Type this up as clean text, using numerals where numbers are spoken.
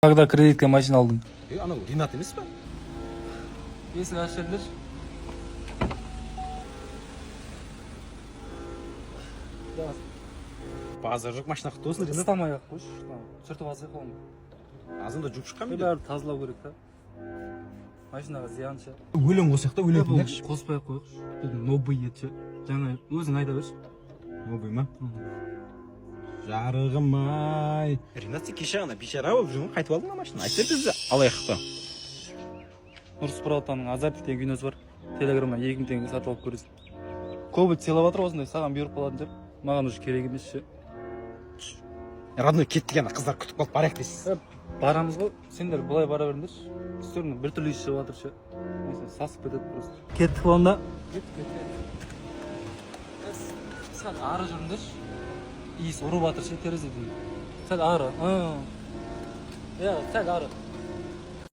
Когда кредитке машина алдым. Анау Ринат емес па? Есік ашып беріңдерші. Базар жоқ, машина құтты болсын, Ринат. Ыстамай ақ қойшы. Сүртіп алсақ қолым. Азында жуып шыққан ба? Бәрі тазалау керек та. Машинаға зияншы. Өлең қосақ та өлең тыңдайықшы. Қоспай ақ қойықшы. Дедің новый етші. Жаңа өзің айта берші. Новый ма? Жарығым ай. Ринат, сен кеше ғана бейшара болып жүрмін, қайтып алдың ба машина? Айтса бізді алайық та. Нұрыс Пыралтаның азарт деген киносы бар. Телеграмма 2000 теңге сатып алып көресің. Көбі сыйлап жатыр осындай, саған бұйырып қалатын деп. Маған уже керек емес ше. Родной кетті ана қыздар күтіп қалып барайық дейсіз. Барамыз ғой. Сендер былай бара беріңдерші. Үстеріне біртүрлі иіс шығып жатыр ше. Сасып кетеді просто. Кеттік онда. Кеттік. Сәл ары жүріңдерші. Иіс ұрып жатыр ше терезеден. Сәл ары. Сәл ары.